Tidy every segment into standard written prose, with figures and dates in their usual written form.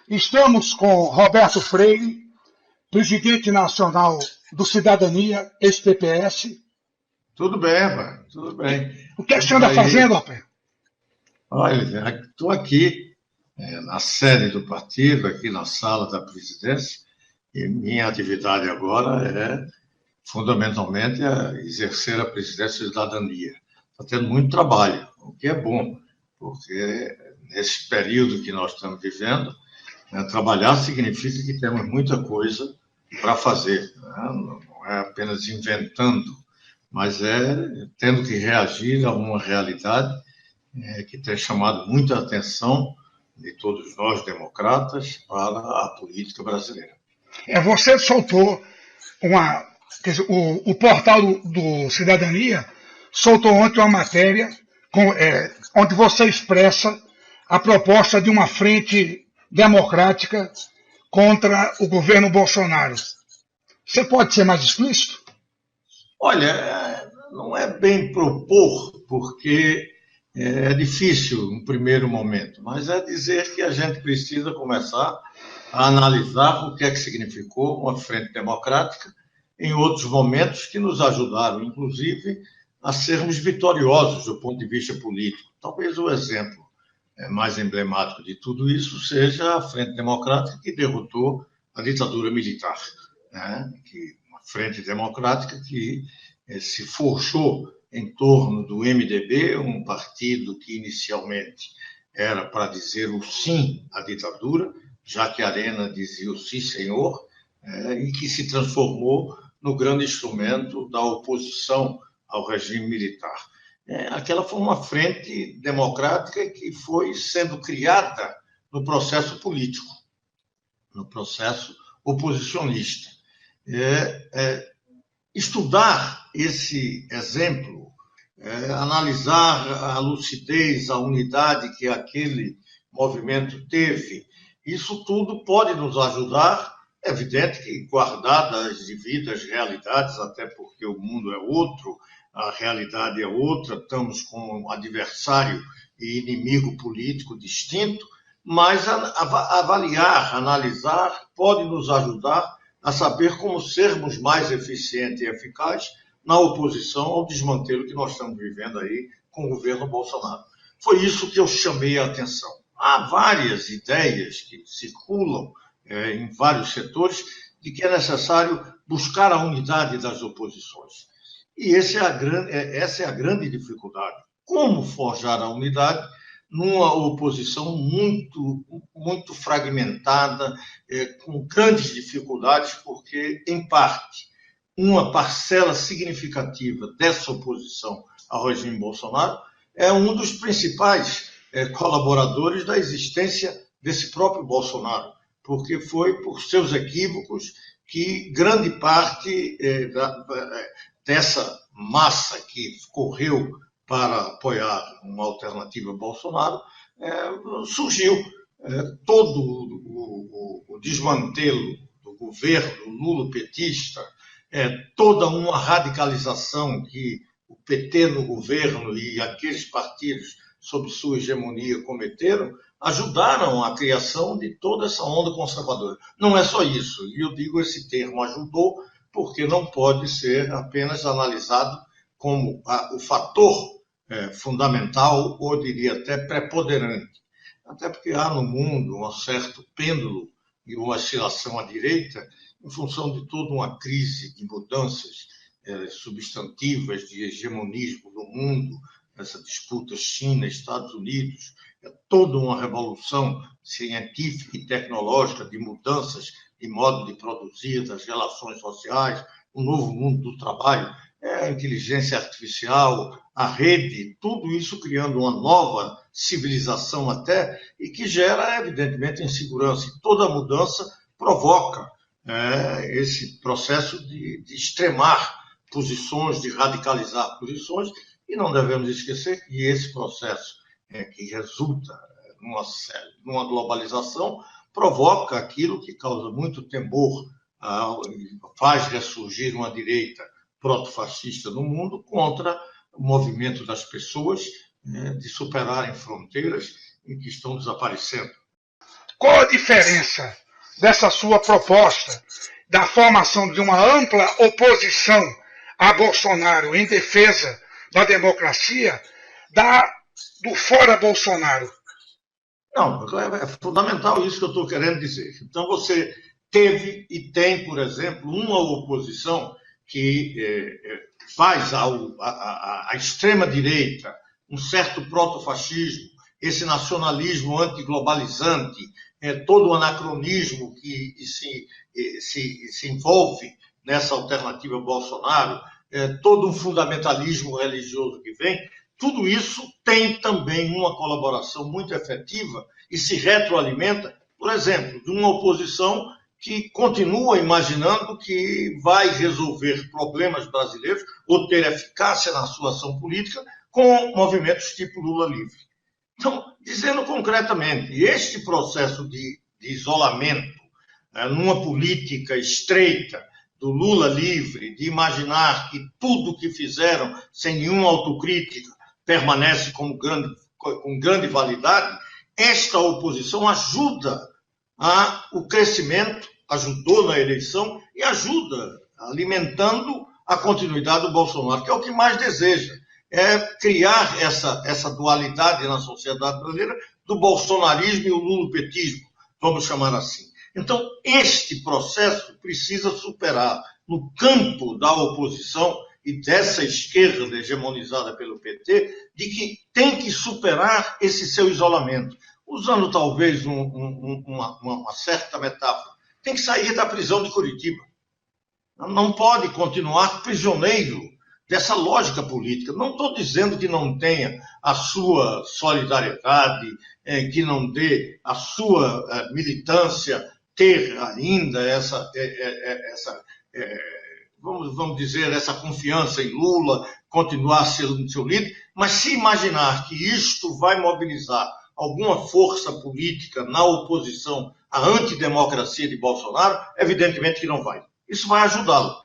Estamos com Roberto Freire, presidente nacional do Cidadania, ex-PPS. Tudo bem, rapaz, tudo bem. O que você anda fazendo, rapaz? Olha, estou aqui na sede do partido, aqui na sala da presidência, e minha atividade agora é, fundamentalmente, exercer a presidência da cidadania. Está tendo muito trabalho, o que é bom, porque nesse período que nós estamos vivendo, trabalhar significa que temos muita coisa para fazer, né? Não é apenas inventando, mas é tendo que reagir a uma realidade que tem chamado muita atenção de todos nós democratas para a política brasileira. Você soltou o portal do Cidadania soltou ontem uma matéria onde você expressa a proposta de uma frente democrática contra o governo Bolsonaro. Você pode ser mais explícito? Olha, não é bem propor, porque é difícil no primeiro momento, mas é dizer que a gente precisa começar a analisar o que é que significou uma frente democrática em outros momentos que nos ajudaram, inclusive, a sermos vitoriosos do ponto de vista político. Talvez o exemplo mais emblemático de tudo isso seja a Frente Democrática que derrotou a ditadura militar, né? Uma frente democrática que se forjou em torno do MDB, um partido que inicialmente era para dizer o sim à ditadura, já que Arena dizia o sim, senhor, e que se transformou no grande instrumento da oposição ao regime militar. Aquela foi uma frente democrática que foi sendo criada no processo político, no processo oposicionista. Estudar esse exemplo, analisar a lucidez, a unidade que aquele movimento teve, isso tudo pode nos ajudar. É evidente que, guardadas as devidas realidades, até porque o mundo é outro, a realidade é outra, estamos com um adversário e inimigo político distinto, mas avaliar, analisar, pode nos ajudar a saber como sermos mais eficientes e eficazes na oposição ao desmantelo que nós estamos vivendo aí com o governo Bolsonaro. Foi isso que eu chamei a atenção. Há várias ideias que circulam em vários setores de que é necessário buscar a unidade das oposições. E essa é a grande dificuldade. Como forjar a unidade numa oposição muito fragmentada, com grandes dificuldades, porque, em parte, uma parcela significativa dessa oposição ao regime Bolsonaro é um dos principais colaboradores da existência desse próprio Bolsonaro, porque foi por seus equívocos que grande parte dessa massa que correu para apoiar uma alternativa a Bolsonaro, surgiu. Todo o desmantelo do governo lulopetista, toda uma radicalização que o PT no governo e aqueles partidos sob sua hegemonia cometeram, ajudaram a criação de toda essa onda conservadora. Não é só isso, e eu digo esse termo ajudou, porque não pode ser apenas analisado como o fator fundamental, ou diria até preponderante. Até porque há no mundo um certo pêndulo e uma oscilação à direita em função de toda uma crise de mudanças substantivas de hegemonismo no mundo, essa disputa China-Estados Unidos, toda uma revolução científica e tecnológica de mudanças de modo de produzir, das relações sociais, o novo mundo do trabalho, a inteligência artificial, a rede, tudo isso criando uma nova civilização até, e que gera, evidentemente, insegurança. E toda mudança provoca esse processo de extremar posições, de radicalizar posições, e não devemos esquecer que esse processo que resulta numa globalização provoca aquilo que causa muito temor, faz ressurgir uma direita proto-fascista no mundo contra o movimento das pessoas de superarem fronteiras e que estão desaparecendo. qual a diferença dessa sua proposta da formação de uma ampla oposição a Bolsonaro em defesa da democracia do fora Bolsonaro? Não, é fundamental isso que eu estou querendo dizer. Então, você teve e tem, por exemplo, uma oposição que faz à extrema-direita um certo protofascismo, esse nacionalismo antiglobalizante, todo o anacronismo que se envolve nessa alternativa Bolsonaro, todo um fundamentalismo religioso que vem, tudo isso tem também uma colaboração muito efetiva e se retroalimenta, por exemplo, de uma oposição que continua imaginando que vai resolver problemas brasileiros ou ter eficácia na sua ação política com movimentos tipo Lula livre. Então, dizendo concretamente, este processo de isolamento, numa política estreita do Lula livre, de imaginar que tudo que fizeram sem nenhuma autocrítica permanece com grande validade, esta oposição ajuda o crescimento, ajudou na eleição e ajuda alimentando a continuidade do Bolsonaro, que é o que mais deseja, é criar essa dualidade na sociedade brasileira do bolsonarismo e o lulopetismo, vamos chamar assim. Então, este processo precisa superar no campo da oposição e dessa esquerda hegemonizada pelo PT, de que tem que superar esse seu isolamento. Usando talvez uma certa metáfora, tem que sair da prisão de Curitiba. Não pode continuar prisioneiro dessa lógica política. Não estou dizendo que não tenha a sua solidariedade, que não dê a sua militância, ter ainda vamos dizer, essa confiança em Lula, continuar sendo seu líder, mas se imaginar que isto vai mobilizar alguma força política na oposição à antidemocracia de Bolsonaro, evidentemente que não vai. Isso vai ajudá-lo.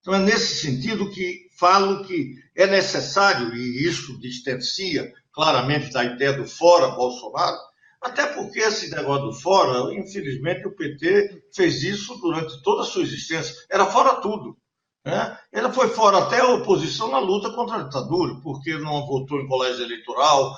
Então é nesse sentido que falo que é necessário, e isso distancia claramente da ideia do fora Bolsonaro, até porque esse negócio do fora, infelizmente o PT fez isso durante toda a sua existência, era fora tudo. Ele foi fora até a oposição na luta contra a ditadura, porque não votou em colégio eleitoral,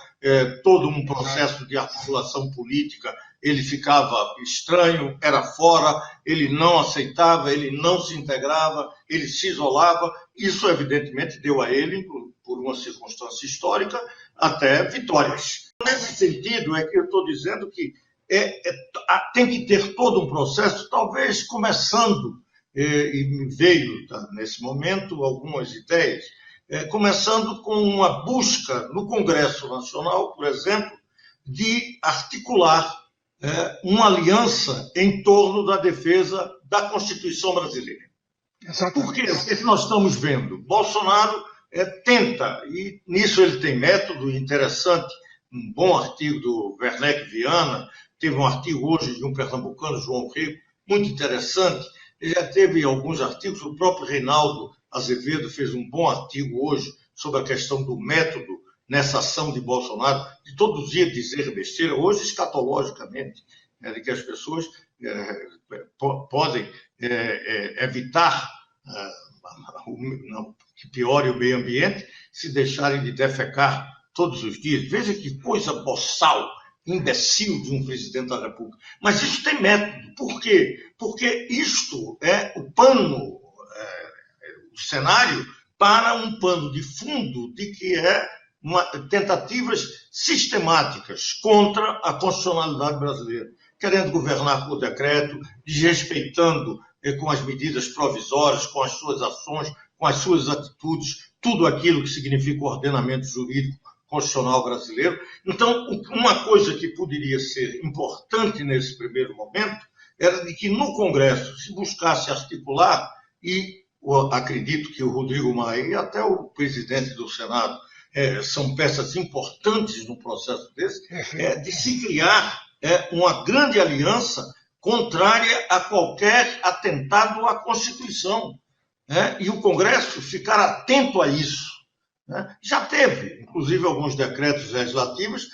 todo um processo de articulação política, ele ficava estranho, era fora, ele não aceitava, ele não se integrava, ele se isolava. Isso, evidentemente, deu a ele, por uma circunstância histórica, até vitórias. Nesse sentido, é que eu estou dizendo que tem que ter todo um processo, talvez começando, e me veio nesse momento algumas ideias, começando com uma busca no Congresso Nacional, por exemplo, de articular uma aliança em torno da defesa da Constituição brasileira. Por quê? O que nós estamos vendo? Bolsonaro tenta, e nisso ele tem método interessante, um bom artigo do Werneck Viana, teve um artigo hoje de um pernambucano, João Rego, muito interessante. Ele já teve alguns artigos, o próprio Reinaldo Azevedo fez um bom artigo hoje sobre a questão do método nessa ação de Bolsonaro, de todo dia dizer besteira, hoje escatologicamente, de que as pessoas podem evitar que piore o meio ambiente se deixarem de defecar todos os dias. Veja que coisa boçal, imbecil de um presidente da República. Mas isso tem método. Por quê? Porque isto é o pano, o cenário para um pano de fundo de que tentativas sistemáticas contra a constitucionalidade brasileira, querendo governar por decreto, desrespeitando com as medidas provisórias, com as suas ações, com as suas atitudes, tudo aquilo que significa o ordenamento jurídico constitucional brasileiro. Então, uma coisa que poderia ser importante nesse primeiro momento era de que no Congresso se buscasse articular, e acredito que o Rodrigo Maia e até o presidente do Senado são peças importantes no processo desse, de se criar uma grande aliança contrária a qualquer atentado à Constituição. E o Congresso ficar atento a isso. Já teve, inclusive, alguns decretos legislativos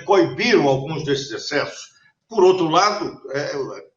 coibiram alguns desses excessos. Por outro lado,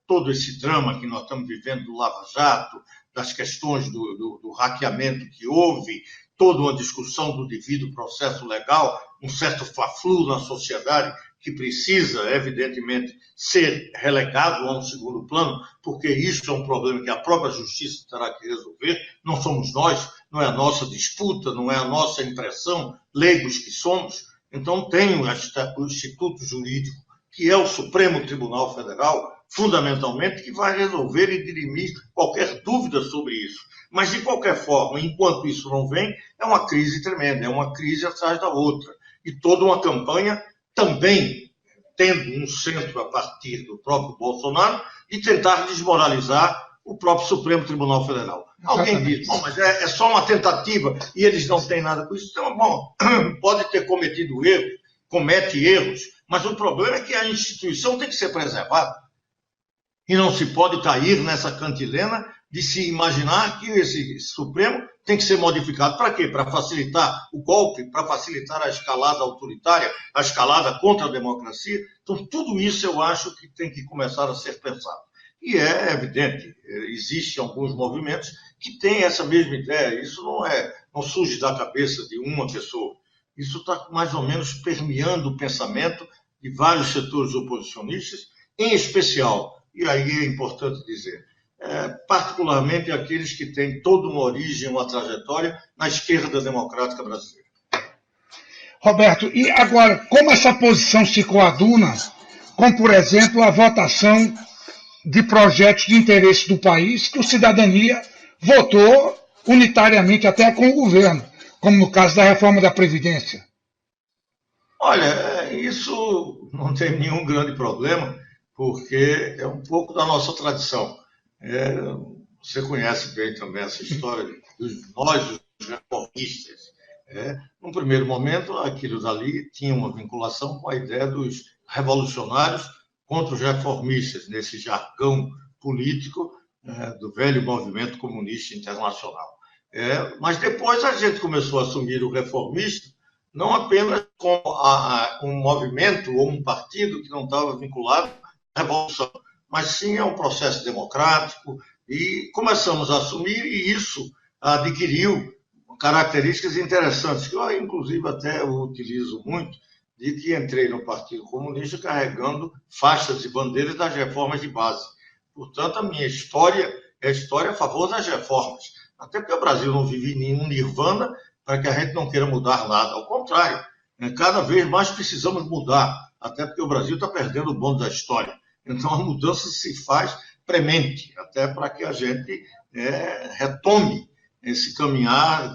todo esse drama que nós estamos vivendo do Lava Jato, das questões do hackeamento que houve, toda uma discussão do devido processo legal, um certo fla-flu na sociedade que precisa, evidentemente, ser relegado a um segundo plano, porque isso é um problema que a própria justiça terá que resolver, não somos nós, não é a nossa disputa, não é a nossa impressão, leigos que somos. Então tem o Instituto Jurídico, que é o Supremo Tribunal Federal, fundamentalmente, que vai resolver e dirimir qualquer dúvida sobre isso. Mas, de qualquer forma, enquanto isso não vem, é uma crise tremenda, é uma crise atrás da outra. E toda uma campanha também tendo um centro a partir do próprio Bolsonaro de tentar desmoralizar o próprio Supremo Tribunal Federal. Alguém diz, bom, mas é só uma tentativa e eles não têm nada com isso. Então, bom, pode ter cometido erros, comete erros, mas o problema é que a instituição tem que ser preservada. E não se pode cair nessa cantilena de se imaginar que esse Supremo tem que ser modificado. Para quê? Para facilitar o golpe, para facilitar a escalada autoritária, a escalada contra a democracia. Então, tudo isso eu acho que tem que começar a ser pensado. E é evidente, existem alguns movimentos que têm essa mesma ideia. Isso não surge da cabeça de uma pessoa. Isso está mais ou menos permeando o pensamento de vários setores oposicionistas, em especial, e aí é importante dizer, particularmente aqueles que têm toda uma origem, uma trajetória na esquerda democrática brasileira. Roberto, e agora, como essa posição se coaduna com, por exemplo, a votação de projetos de interesse do país que o Cidadania votou unitariamente até com o governo, como no caso da reforma da Previdência? Olha, isso não tem nenhum grande problema, porque é um pouco da nossa tradição. Você conhece bem também essa história de nós, os reformistas. Num primeiro momento, aquilo dali tinha uma vinculação com a ideia dos revolucionários contra os reformistas, nesse jargão político do velho movimento comunista internacional. Mas depois a gente começou a assumir o reformista não apenas como um movimento ou um partido que não estava vinculado à revolução, mas sim a um processo democrático, e começamos a assumir, e isso adquiriu características interessantes, que eu, inclusive, até utilizo muito, de que entrei no Partido Comunista carregando faixas e bandeiras das reformas de base. Portanto, a minha história é a história a favor das reformas. Até porque o Brasil não vive nenhum nirvana para que a gente não queira mudar nada. Ao contrário, cada vez mais precisamos mudar, até porque o Brasil está perdendo o bonde da história. Então, a mudança se faz premente, até para que a gente retome esse caminhar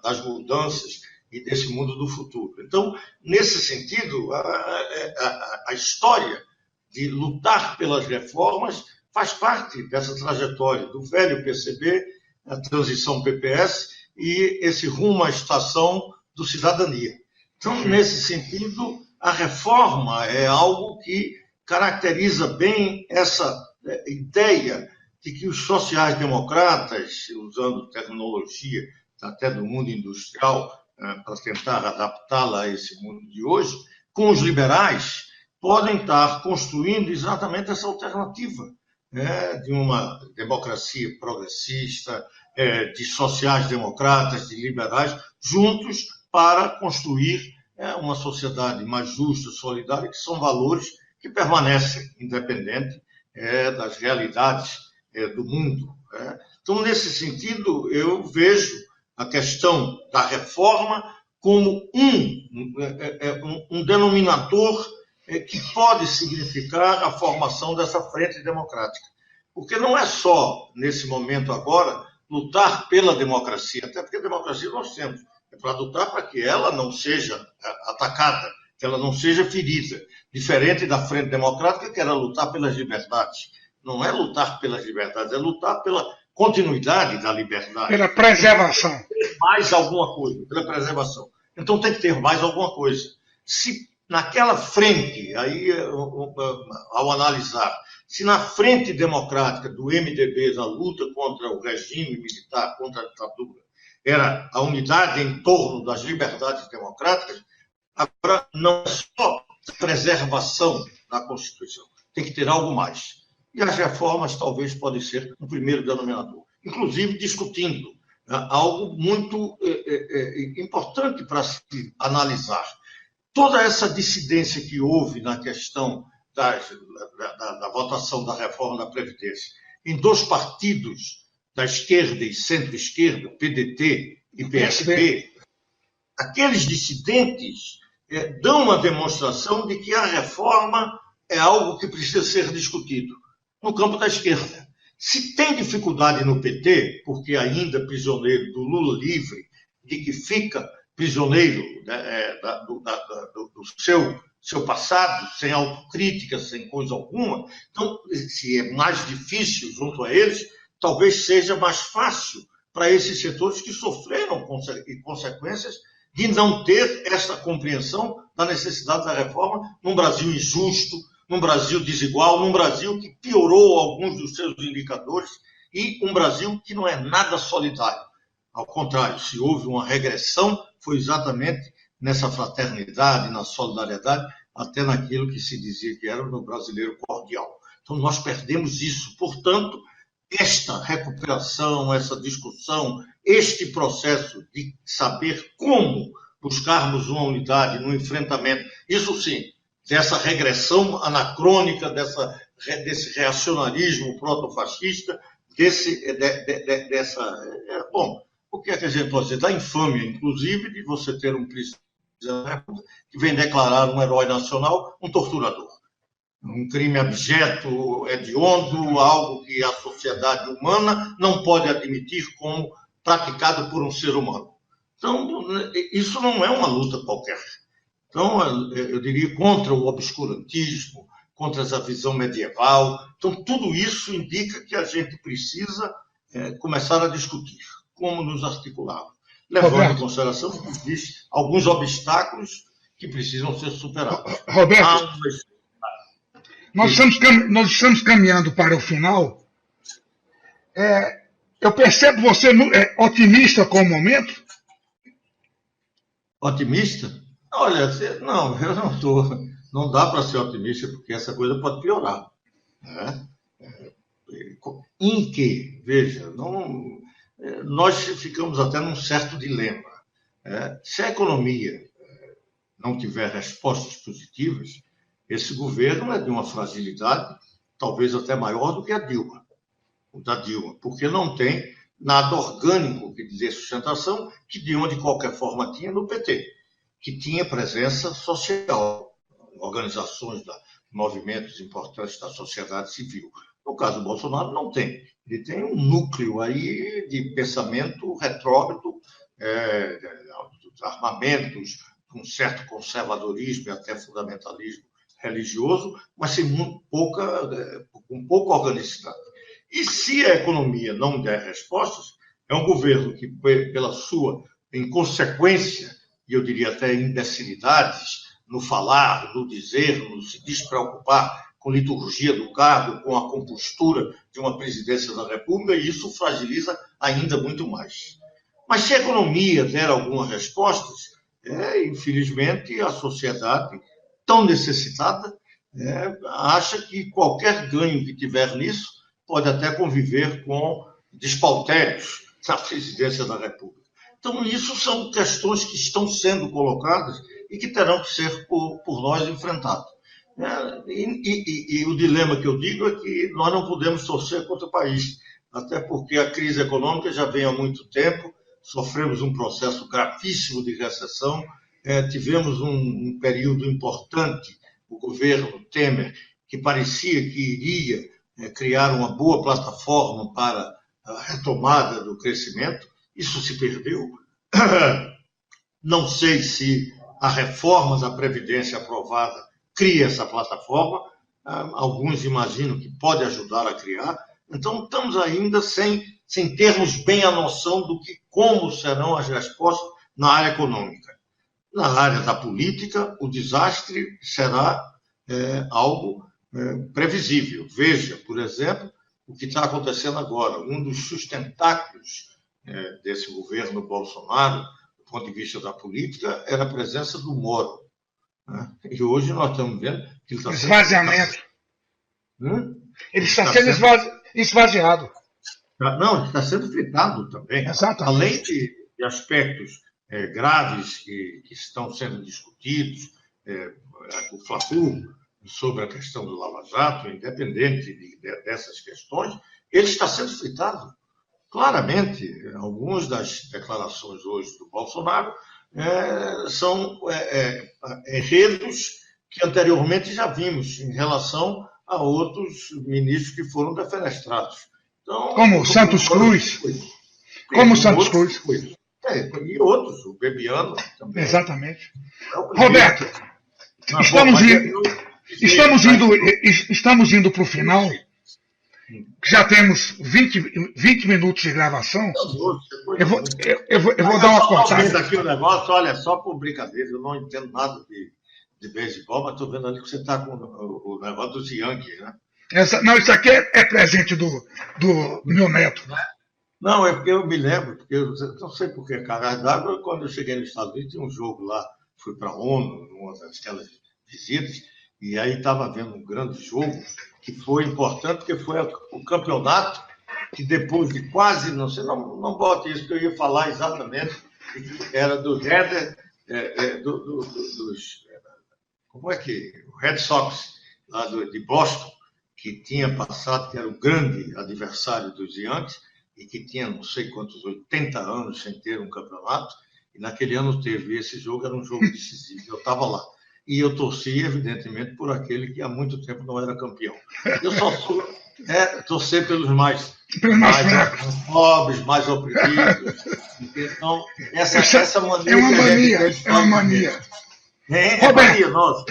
das mudanças e desse mundo do futuro. Então, nesse sentido, a história de lutar pelas reformas faz parte dessa trajetória do velho PCB, a transição PPS e esse rumo à estação do Cidadania. Então, nesse sentido, a reforma é algo que caracteriza bem essa ideia de que os sociais-democratas, usando terminologia até do mundo industrial, para tentar adaptá-la a esse mundo de hoje, com os liberais, podem estar construindo exatamente essa alternativa, de uma democracia progressista, de sociais-democratas, de liberais, juntos para construir uma sociedade mais justa, solidária, que são valores que permanecem independentes das realidades do mundo. Então, nesse sentido, eu vejo a questão da reforma como um denominador que pode significar a formação dessa frente democrática. Porque não é só, nesse momento agora, lutar pela democracia, até porque a democracia nós temos, é para lutar para que ela não seja atacada, que ela não seja ferida, diferente da frente democrática, que era lutar pelas liberdades. Não é lutar pelas liberdades, é lutar pela continuidade da liberdade. Pela preservação. Mais alguma coisa, pela preservação. Então tem que ter mais alguma coisa. Se naquela frente, aí ao analisar, se na frente democrática do MDB, da luta contra o regime militar, contra a ditadura, era a unidade em torno das liberdades democráticas, agora não é só preservação da Constituição, tem que ter algo mais. E as reformas talvez podem ser um primeiro denominador. Inclusive discutindo, né, algo muito importante para se analisar. Toda essa dissidência que houve na questão da votação da reforma da Previdência em dois partidos da esquerda e centro-esquerda, PDT e PSB, aqueles dissidentes dão uma demonstração de que a reforma é algo que precisa ser discutido no campo da esquerda. Se tem dificuldade no PT, porque ainda prisioneiro do Lula livre, de que fica prisioneiro, né, do seu passado, sem autocrítica, sem coisa alguma, então, se é mais difícil junto a eles, talvez seja mais fácil para esses setores que sofreram consequências de não ter essa compreensão da necessidade da reforma num Brasil injusto, num Brasil desigual, num Brasil que piorou alguns dos seus indicadores e um Brasil que não é nada solidário. Ao contrário, se houve uma regressão, foi exatamente nessa fraternidade, na solidariedade, até naquilo que se dizia que era no brasileiro cordial. Então, nós perdemos isso. Portanto, esta recuperação, essa discussão, este processo de saber como buscarmos uma unidade no enfrentamento, isso sim, dessa regressão anacrônica, desse reacionarismo protofascista, bom, o que é que a gente pode dizer? Da infâmia, inclusive, de você ter um presidente que vem declarar um herói nacional, um torturador. Um crime abjeto, hediondo, algo que a sociedade humana não pode admitir como praticado por um ser humano. Então, isso não é uma luta qualquer. Então, eu diria contra o obscurantismo, contra essa visão medieval. Então, tudo isso indica que a gente precisa começar a discutir como nos articularmos, levando em consideração que existem alguns obstáculos que precisam ser superados. Roberto, nós estamos caminhando para o final. Eu percebo você otimista com o momento. Otimista? Olha, não, eu não estou. Não dá para ser otimista, porque essa coisa pode piorar. Né? Em que, veja, nós ficamos até num certo dilema. Se a economia não tiver respostas positivas, esse governo é de uma fragilidade talvez até maior do que o da Dilma, porque não tem nada orgânico que dê sustentação, que de onde de qualquer forma tinha no PT, que tinha presença social, organizações, movimentos importantes da sociedade civil. No caso do Bolsonaro, não tem. Ele tem um núcleo aí de pensamento retrógrado, dos armamentos, um certo conservadorismo e até fundamentalismo religioso, mas sem com pouca organicidade. E se a economia não der respostas, é um governo que, pela sua inconsequência, e eu diria até imbecilidades, no falar, no dizer, no se despreocupar com liturgia do cargo, com a compostura de uma presidência da República, e isso fragiliza ainda muito mais. Mas se a economia der algumas respostas, infelizmente a sociedade, tão necessitada, acha que qualquer ganho que tiver nisso pode até conviver com despautérios na presidência da República. Então, isso são questões que estão sendo colocadas e que terão que ser por nós enfrentadas. E o dilema que eu digo é que nós não podemos torcer contra o país, até porque a crise econômica já vem há muito tempo, sofremos um processo gravíssimo de recessão, tivemos um período importante, o governo Temer, que parecia que iria criar uma boa plataforma para a retomada do crescimento, isso se perdeu. Não sei se a reforma da Previdência aprovada cria essa plataforma, alguns imaginam que pode ajudar a criar, então estamos ainda sem termos bem a noção do como serão as respostas na área econômica. Na área da política, o desastre será algo previsível. Veja, por exemplo, o que está acontecendo agora. Um dos sustentáculos desse governo Bolsonaro, do ponto de vista da política, era a presença do Moro. Né? E hoje nós estamos vendo que ele está esvaziamento. Ele está sendo esvaziado. Não, ele está sendo fritado também. Exatamente. Além de aspectos graves que estão sendo discutidos, o Fla-Flu, sobre a questão do Lava Jato, independente dessas questões, ele está sendo fritado. Claramente, algumas das declarações hoje do Bolsonaro são enredos que anteriormente já vimos em relação a outros ministros que foram defenestrados. Então, como Santos Cruz. Como Santos Cruz. E outros, o Bebiano também. Exatamente. Roberto, estamos indo para o final. Já temos 20 minutos de gravação. Eu vou dar uma cortada. Aqui o negócio, olha, só por brincadeira, eu não entendo nada de beisebol, mas estou vendo ali que você está com o negócio dos Yankees, né? Não, isso aqui é presente do meu neto. Não, é porque eu me lembro, porque eu não sei por que caralho d'água, quando eu cheguei nos Estados Unidos, tinha um jogo lá, fui para a ONU, numa daquelas visitas, e aí estava vendo um grande jogo, que foi importante, porque foi o campeonato, que depois de quase, não sei, não bote isso, que eu ia falar exatamente, que era do Red, como é que, o Red Sox, lá de Boston, que tinha passado, que era o grande adversário dos Yankees, e que tinha não sei quantos, 80 anos sem ter um campeonato, e naquele ano teve. Esse jogo, era um jogo decisivo, eu estava lá. E eu torci, evidentemente, por aquele que há muito tempo não era campeão. Eu só sou torcer pelos mais pobres, mais oprimidos. Então, essa mania... É uma mania. Mania, nossa.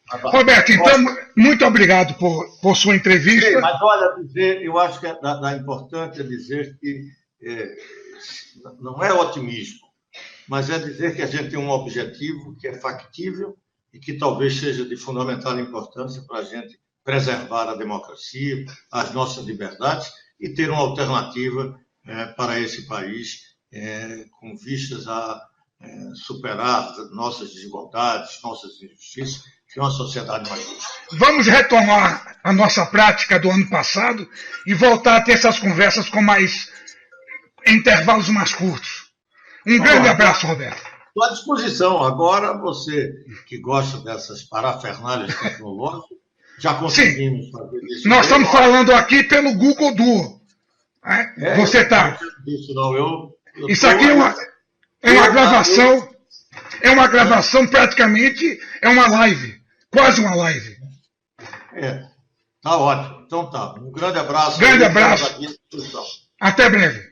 Roberto, então, muito obrigado por sua entrevista. Sim, mas olha, eu acho que é importante dizer que não é otimismo, mas é dizer que a gente tem um objetivo que é factível e que talvez seja de fundamental importância para a gente preservar a democracia, as nossas liberdades e ter uma alternativa para esse país com vistas a superar nossas desigualdades, nossas injustiças, que é uma sociedade mais justa. Vamos retomar a nossa prática do ano passado e voltar a ter essas conversas com intervalos mais curtos. Um grande abraço, Roberto. Estou à disposição. Agora, você que gosta dessas parafernálias tecnológicas, já conseguimos fazer isso. Nós estamos falando aqui pelo Google Duo. Você está. Isso aqui é uma gravação. É uma gravação, praticamente, é uma live. Quase uma live. Tá ótimo. Então tá. Um grande abraço. Grande abraço. Até breve.